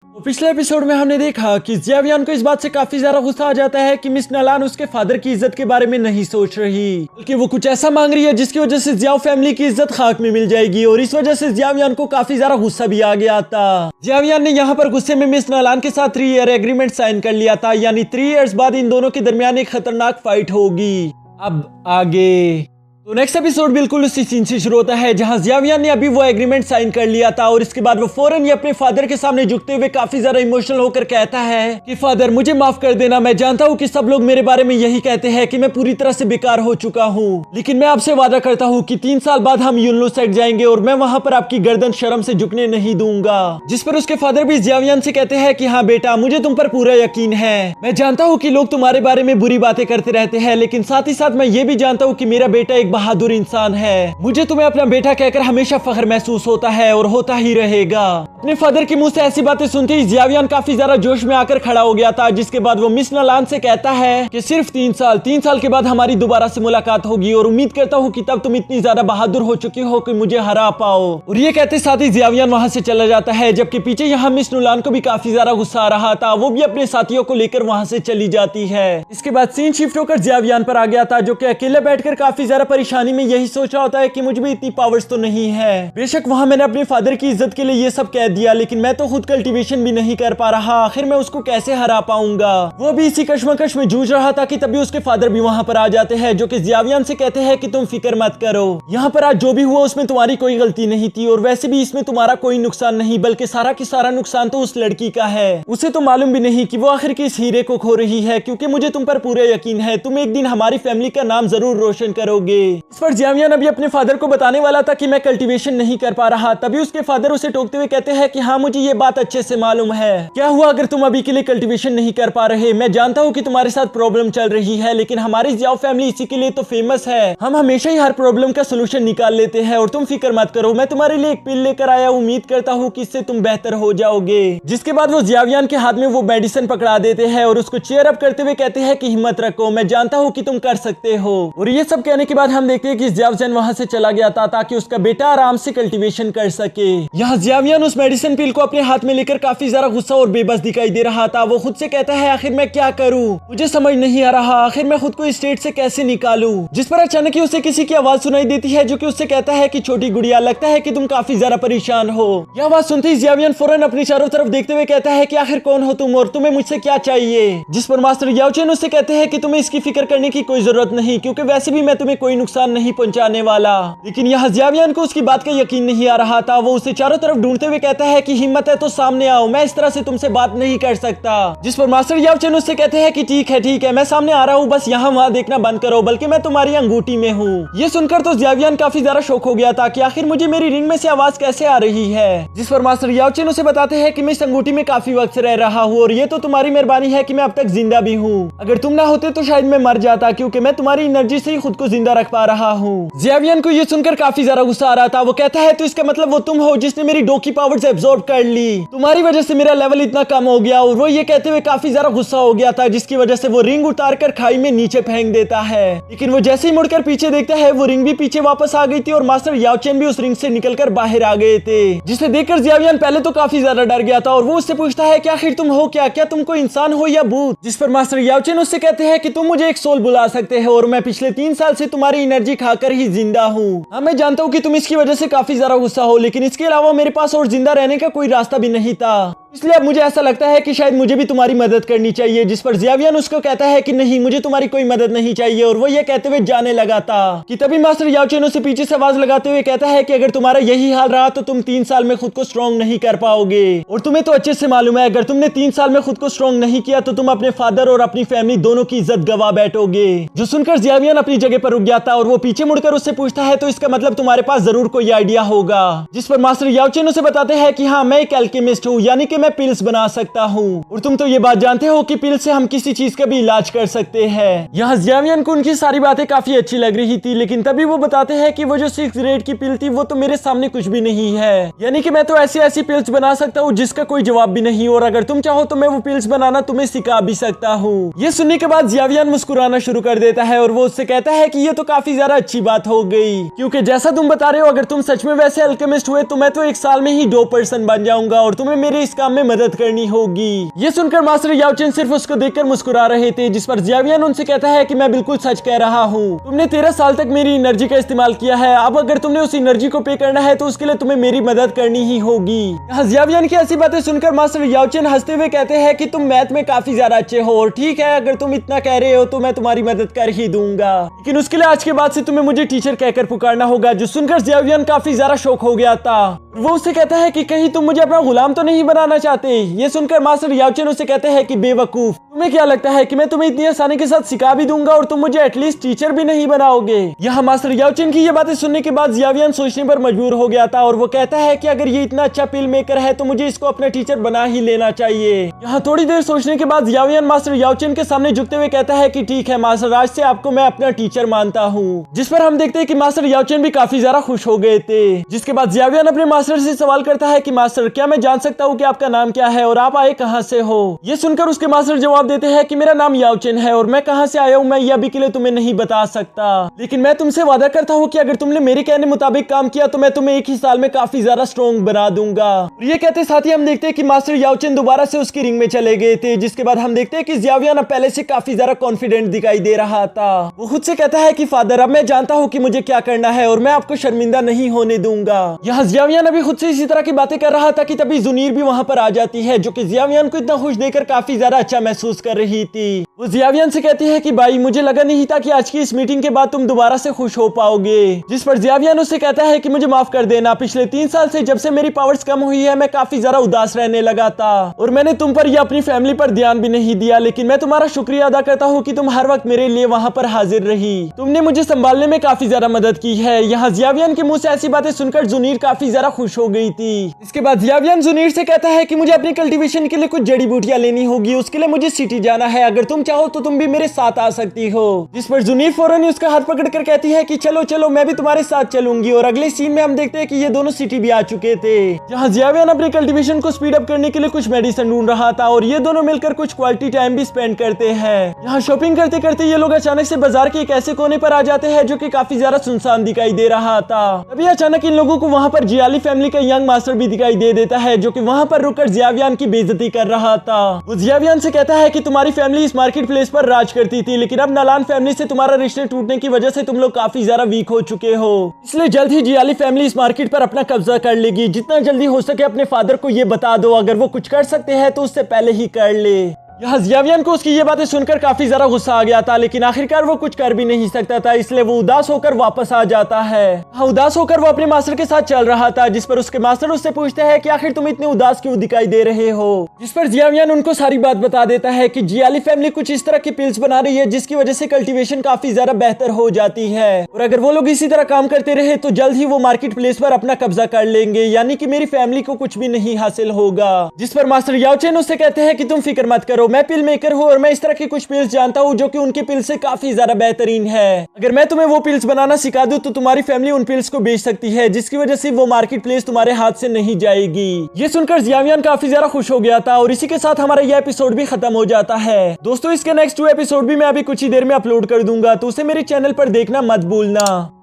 तो पिछले एपिसोड में हमने देखा कि जियावियन को इस बात से काफी ज्यादा गुस्सा आ जाता है कि मिस नलान उसके फादर की इज्जत के बारे में नहीं सोच रही, बल्कि वो कुछ ऐसा मांग रही है जिसकी वजह से जियाओ फैमिली की इज्जत खाक में मिल जाएगी। और इस वजह से जियावियन को काफी ज्यादा गुस्सा भी आ गया था। जियावियन ने यहाँ पर गुस्से में मिस नलान के साथ 3 ईयर एग्रीमेंट साइन कर लिया था, यानी 3 इयर्स बाद इन दोनों के दरमियान एक खतरनाक फाइट होगी। अब आगे तो नेक्स्ट एपिसोड बिल्कुल उसी सीन से शुरू होता है जहां जियावियन ने अभी वो एग्रीमेंट साइन कर लिया था और इसके बाद वो फौरन ही अपने फादर के सामने झुकते हुए काफी ज्यादा इमोशनल होकर कहता है कि फादर मुझे माफ कर देना, मैं जानता हूं कि सब लोग मेरे बारे में यही कहते हैं कि मैं पूरी तरह से बेकार हो चुका हूं, लेकिन मैं आपसे वादा करता हूं कि 3 साल बाद हम यूनलो सेट जाएंगे और मैं वहां पर आपकी गर्दन शर्म से झुकने नहीं दूंगा। जिस पर उसके फादर भी जियावियन से कहते हैं कि हाँ बेटा, मुझे तुम पर पूरा यकीन है। मैं जानता हूँ कि लोग तुम्हारे बारे में बुरी बातें करते रहते हैं, लेकिन साथ ही साथ मैं ये भी जानता हूँ कि मेरा बेटा एक बहादुर इंसान है। मुझे तुम्हें अपना बेटा कहकर हमेशा फख्र महसूस होता है और होता ही रहेगा। अपने फादर के मुंह से ऐसी बातें सुनते ही जियावियन काफी ज्यादा जोश में आकर खड़ा हो गया था, जिसके बाद वो मिस नलान से कहता है कि सिर्फ 3 साल के बाद हमारी दोबारा से मुलाकात होगी और उम्मीद करता हूँ कि तब तुम इतनी ज्यादा बहादुर हो चुकी हो कि मुझे हरा पाओ। और ये कहते साथ ही जियावियन वहां से चला जाता है, जबकि पीछे यहाँ मिस नलान को भी काफी ज्यादा गुस्सा आ रहा था। वो भी अपने साथियों को लेकर वहां से चली जाती है। इसके बाद सीन शिफ्ट होकर जियावियन पर आ गया था, जो कि अकेले बैठकर काफी ज्यादा परेशानी में यही सोच रहा होता है कि मुझ में इतनी पावर्स तो नहीं है। बेशक वहां मैंने अपने फादर की इज्जत के लिए ये सब कह दिया, लेकिन मैं तो खुद कल्टीवेशन भी नहीं कर पा रहा। आखिर मैं उसको कैसे हरा पाऊंगा। वो भी इसी कश्मकश में जूझ रहा था कि तभी उसके फादर भी वहां पर आ जाते हैं, जो कि जियावियन से कहते हैं कि तुम फिक्र मत करो, यहाँ पर आज जो भी हुआ उसमें तुम्हारी कोई गलती नहीं थी और वैसे भी इसमें तुम्हारा कोई नुकसान नहीं, बल्कि सारा की सारा नुकसान तो उस लड़की का है। उसे तो मालूम भी नहीं कि वो आखिर किस हीरे को खो रही है, क्योंकि मुझे तुम पर पूरा यकीन है तुम एक दिन हमारी फैमिली का नाम जरूर रोशन करोगे। इस पर जियावियन अभी अपने फादर को बताने वाला था कि मैं कल्टीवेशन नहीं कर पा रहा, तभी उसके फादर उसे टोकते हुए कहते हैं कि हाँ मुझे ये बात अच्छे से मालूम है। क्या हुआ अगर तुम अभी के लिए कल्टीवेशन नहीं कर पा रहे? मैं जानता हूँ कि तुम्हारे साथ प्रॉब्लम चल रही है, लेकिन हमारी जियाओ फैमिली इसी के लिए तो फेमस है। हम हमेशा ही हर प्रॉब्लम का सोल्यूशन निकाल लेते हैं और तुम फिक्र मत करो, मैं तुम्हारे लिए एक पिल लेकर आया, उम्मीद करता हूँ कि इससे तुम बेहतर हो जाओगे। जिसके बाद वो जियावियन के हाथ में वो मेडिसिन पकड़ा देते हैं और उसको चेयर अप करते हुए कहते हैं कि हिम्मत रखो, मैं जानता हूँ कि तुम कर सकते हो। और ये सब कहने के बाद हम देखते हैं कि जियावियन वहां से चला गया था ताकि उसका बेटा आराम से कल्टीवेशन कर सके। यहाँ जियावियन उस मेडिसिन पिल को अपने हाथ में लेकर काफी ज्यादा गुस्सा और बेबस दिखाई दे रहा था। वो खुद से कहता है आखिर मैं क्या करूँ, मुझे समझ नहीं आ रहा, आखिर मैं खुद को इस स्टेट से कैसे निकालूं। जिस पर अचानक ही उसे किसी की आवाज सुनाई देती है, जो कि उससे कहता है कि छोटी गुड़िया, लगता है कि तुम काफी ज्यादा परेशान हो। यह आवाज सुनते ही जियावियन फौरन अपनी चारों तरफ देखते हुए कहता है कि आखिर कौन हो तुम और तुम्हें मुझसे क्या चाहिए। जिस पर मास्टर याओचेन उससे कहते हैं कि तुम्हें इसकी फिक्र करने की कोई जरूरत नहीं, क्योंकि वैसे भी मैं तुम्हें कोई नुकसान नहीं पहुंचाने वाला। लेकिन यहाँ जियावियन को उसकी बात का यकीन नहीं आ रहा था। वो उसे चारों तरफ ढूंढते हुए कहता है कि हिम्मत है तो सामने आओ, मैं इस तरह से तुमसे बात नहीं कर सकता। जिस पर मास्टर याओचेन उससे कहते हैं कि ठीक है मैं सामने आ रहा हूँ, बस यहाँ वहाँ देखना बंद करो, बल्कि मैं तुम्हारी अंगूठी में हूँ। ये सुनकर तो जियावियन काफी ज्यादा शौक हो गया था कि आखिर मुझे मेरी रिंग में से आवाज कैसे आ रही है। जिस पर मास्टर याओचेन उसे बताते हैं कि मैं इस अंगूठी में काफी वक्त से रह रहा हूँ और ये तो तुम्हारी मेहरबानी है कि मैं अब तक जिंदा भी हूँ। अगर तुम ना होते तो शायद मैं मर जाता, क्योंकि मैं तुम्हारी एनर्जी से ही खुद को जिंदा रख पा रहा हूँ। जियावियन को ये सुनकर काफी ज्यादा गुस्सा आ रहा था। वो कहता है तो इसका मतलब वो तुम हो जिसने मेरी डो की पावर्स एब्जॉर्ब कर ली, तुम्हारी वजह से मेरा लेवल इतना कम हो गया। और वो ये कहते हुए काफी ज्यादा गुस्सा हो गया था, जिसकी वजह से वो रिंग उतार कर खाई में नीचे फेंक देता है। लेकिन वो जैसे ही मुड़कर पीछे देखता है, वो रिंग भी पीछे वापस आ गई थी और मास्टर याओचेन भी उस रिंग से निकलकर बाहर आ गए थे। जिसे देखकर जियावियन पहले तो काफी ज्यादा डर गया था और वो उससे पूछता है कि आखिर तुम हो क्या तुम कोई इंसान हो या भूत। जिस पर मास्टर याओचेन उससे कहते हैं कि तुम मुझे एक सोल बुला सकते हो और मैं पिछले 3 साल से तुम्हारी एनर्जी खाकर ही जिंदा हूँ। हाँ मैं जानता हूँ कि तुम इसकी वजह से काफी ज्यादा गुस्सा हो, लेकिन इसके अलावा मेरे पास और जिंदा रहने का कोई रास्ता भी नहीं था, इसलिए अब मुझे ऐसा लगता है कि शायद मुझे भी तुम्हारी मदद करनी चाहिए। जिस पर जियावियन उसको कहता है कि नहीं, मुझे तुम्हारी कोई मदद नहीं चाहिए। और वो ये कहते हुए जाने लगा था कि तभी मास्टर याओचेन उसे पीछे से आवाज लगाते हुए कहता है कि अगर तुम्हारा यही हाल रहा तो तुम 3 साल में खुद को स्ट्रॉन्ग नहीं कर पाओगे। और तुम्हें तो अच्छे से मालूम है, अगर तुमने 3 साल में खुद को स्ट्रॉन्ग नहीं किया तो तुम अपने फादर और अपनी फैमिली दोनों की इज्जत गवा बैठोगे। जो सुनकर जियावियन अपनी जगह पर रुक गया था और वो पीछे मुड़कर उससे पूछता है तो इसका मतलब तुम्हारे पास जरूर कोई आइडिया होगा। जिस पर मास्टर याओचेन उसे बताते हैं कि हाँ मैं एक एल्केमिस्ट हूँ, यानी कि मैं पिल्स बना सकता हूँ। और तुम तो ये बात जानते हो कि पिल से हम किसी चीज का भी इलाज कर सकते हैं। यहाँ जियावियन को उनकी सारी बातें काफी अच्छी लग रही थी, लेकिन तभी वो बताते हैं कि वो जो 6 ग्रेड की पिल थी वो तो मेरे सामने कुछ भी नहीं है, यानी कि मैं तो ऐसी पिल्स बना सकता हूँ जिसका कोई जवाब भी नहीं, और अगर तुम चाहो तो मैं वो पिल्स बनाना तुम्हें सिखा भी सकता हूँ। ये सुनने के बाद जियावियन मुस्कुराना शुरू कर देता है और वो उससे कहता है कि ये तो काफी ज्यादा अच्छी बात हो गई, क्योंकि जैसा तुम बता रहे हो अगर तुम सच में वैसे अल्केमिस्ट हुए तो मैं तो 1 साल में ही 2 पर्सन बन जाऊंगा और तुम्हें मेरे इस काम काम में मदद करनी होगी। ये सुनकर मास्टर याओचेन सिर्फ उसको देखकर मुस्कुरा रहे थे, जिस पर जियावियन उनसे कहता है कि मैं बिल्कुल सच कह रहा हूँ। तुमने 13 साल तक मेरी एनर्जी का इस्तेमाल किया है, अब अगर तुमने उस एनर्जी को पे करना है तो उसके लिए तुम्हें मेरी मदद करनी ही होगी। यहाँ जियावियन की ऐसी बातें सुनकर मास्टर याओचेन हंसते हुए कहते हैं कि तुम मैथ में काफी ज्यादा अच्छे हो और ठीक है, अगर तुम इतना कह रहे हो तो मैं तुम्हारी मदद कर ही दूंगा, लेकिन उसके लिए आज के बाद से तुम्हें मुझे टीचर कहकर पुकारना होगा। जो सुनकर जियावियन काफी ज्यादा शौक हो गया था। वो उससे कहता है कि कहीं तुम मुझे अपना गुलाम तो नहीं बनाना चाहते। ये सुनकर मास्टर याओचेन उसे कहते हैं कि बेवकूफ, तुम्हें क्या लगता है कि मैं तुम्हें इतनी आसानी के साथ सिखा भी दूंगा और तुम मुझे एटलीस्ट टीचर भी नहीं बनाओगे। यहाँ मास्टर याओचेन की ये बातें सुनने के बाद जियावियन सोचने पर मजबूर हो गया था और वो कहता है कि अगर ये इतना अच्छा फिल्म मेकर है तो मुझे इसको अपना टीचर बना ही लेना चाहिए। यहाँ थोड़ी देर सोचने के बाद जियावियन मास्टर याओचेन के सामने झुकते हुए कहता है कि ठीक है मास्टर, आज से आपको मैं अपना टीचर मानता हूँ। जिस पर हम देखते हैं कि मास्टर याओचेन भी काफी ज्यादा खुश हो गए थे। जिसके बाद जियावियन अपने मास्टर से सवाल करता है कि मास्टर, क्या मैं जान सकता हूँ कि आपका नाम क्या है और आप आए कहाँ से हो। ये सुनकर उसके मास्टर जवाब देते हैं कि मेरा नाम याओचेन है और मैं कहाँ से आया हूँ मैं ये अभी के लिए तुम्हें नहीं बता सकता, लेकिन मैं तुमसे वादा करता हूँ कि अगर तुमने मेरे कहने मुताबिक काम किया तो मैं तुम्हें एक ही साल में काफी ज्यादा स्ट्रॉन्ग बना दूंगा। ये कहते साथ ही हम देखते हैं कि मास्टर याओचेन दोबारा से उसकी रिंग में चले गए थे। जिसके बाद हम देखते हैं कि जियावियन अब पहले से काफी ज्यादा कॉन्फिडेंट दिखाई दे रहा था। वो खुद से कहता है कि फादर, अब मैं जानता हूँ कि मुझे क्या करना है और मैं आपको शर्मिंदा नहीं होने दूंगा। यहाँ जियावियन अभी खुद से इसी तरह की बातें कर रहा था कि तभी जुनीर भी वहाँ पर आ जाती है, जो कि जियावियन को इतना खुश देखकर काफी ज्यादा अच्छा महसूस कर रही थी। वो जियावियन से कहती है कि भाई, मुझे लगा नहीं था कि आज की इस मीटिंग के बाद तुम दोबारा से खुश हो पाओगे। जिस पर जियावियन उससे कहता है कि मुझे माफ कर देना, पिछले 3 साल से जब से मेरी पावर्स कम हुई है मैं काफी ज्यादा उदास रहने लगा था और मैंने तुम पर या अपनी फैमिली पर ध्यान भी नहीं दिया, लेकिन मैं तुम्हारा शुक्रिया अदा करता हूँ कि तुम हर वक्त मेरे लिए वहाँ पर हाजिर रही। तुमने मुझे संभालने में काफी ज्यादा मदद की है। यहाँ जियावियन के मुंह से ऐसी बातें सुनकर जुनीर काफी ज्यादा खुश हो गई थी। इसके बाद जियावियन जुनीर से कहता है कि मुझे अपनी कल्टीवेशन के लिए कुछ जड़ी बूटियां लेनी होगी, उसके लिए मुझे सिटी जाना है, अगर तुम चाहो तो तुम भी मेरे साथ आ सकती हो। जिस पर जुनीर फौरन उसका हाथ पकड़कर कहती है कि चलो चलो, मैं भी तुम्हारे साथ चलूंगी। और अगले सीन में हम देखते हैं कि ये दोनों सिटी भी आ चुके थे। जहाँ जियावियन अपनी कल्टीवेशन को स्पीड अप करने के लिए कुछ मेडिसिन ढूंढ रहा था और ये दोनों मिलकर कुछ क्वालिटी टाइम भी स्पेंड करते हैं। यहाँ शॉपिंग करते करते ये लोग अचानक से बाजार के एक ऐसे कोने पर आ जाते हैं जो कि काफी ज्यादा सुनसान दिखाई दे रहा था। तभी अचानक इन लोगों को वहाँ पर जियाली फैमिली का यंग मास्टर भी दिखाई दे देता है, जो कि वहाँ पर रुककर जियावियन की बेइज्जती कर रहा था। वो जियावियन से कहता है कि तुम्हारी फैमिली इस मार्केट प्लेस पर राज करती थी, लेकिन अब नलान फैमिली से तुम्हारा रिश्ते टूटने की वजह से तुम लोग काफी ज्यादा वीक हो चुके हो, इसलिए जल्द ही जियाली फैमिली इस मार्केट पर अपना कब्जा कर लेगी। जितना जल्दी हो सके अपने फादर को ये बता दो, अगर वो कुछ कर सकते हैं तो उससे पहले ही कर ले। यहाँ जियावियन को उसकी ये बातें सुनकर काफी ज्यादा गुस्सा आ गया था, लेकिन आखिरकार वो कुछ कर भी नहीं सकता था, इसलिए वो उदास होकर वापस आ जाता है। हाँ, उदास होकर वो अपने मास्टर के साथ चल रहा था, जिस पर उसके मास्टर उससे पूछते हैं कि आखिर तुम इतने उदास क्यों दिखाई दे रहे हो। जिस पर जियावियन उनको सारी बात बता देता है कि जियाली फैमिली कुछ इस तरह की पिल्स बना रही है जिसकी वजह से कल्टीवेशन काफी ज्यादा बेहतर हो जाती है, और अगर वो लोग इसी तरह काम करते रहे तो जल्द ही वो मार्केट प्लेस पर अपना कब्जा कर लेंगे, यानी कि मेरी फैमिली को कुछ भी नहीं हासिल होगा। जिस पर मास्टर याओचेन उससे कहते हैं कि तुम फिक्र मत करो, मैं पिल मेकर हूँ और मैं इस तरह की कुछ पिल्स जानता हूँ जो कि उनके पिल्स से काफी ज्यादा बेहतरीन है। अगर मैं तुम्हें वो पिल्स बनाना सिखा दूं तो तुम्हारी फैमिली उन पिल्स को बेच सकती है, जिसकी वजह से वो मार्केट प्लेस तुम्हारे हाथ से नहीं जाएगी। ये सुनकर जियावियन काफी ज्यादा खुश हो गया था और इसी के साथ हमारा यह एपिसोड भी खत्म हो जाता है। दोस्तों, इसके नेक्स्ट 2 एपिसोड भी मैं अभी कुछ ही देर में अपलोड कर दूंगा, तो उसे मेरे चैनल पर देखना मत भूलना।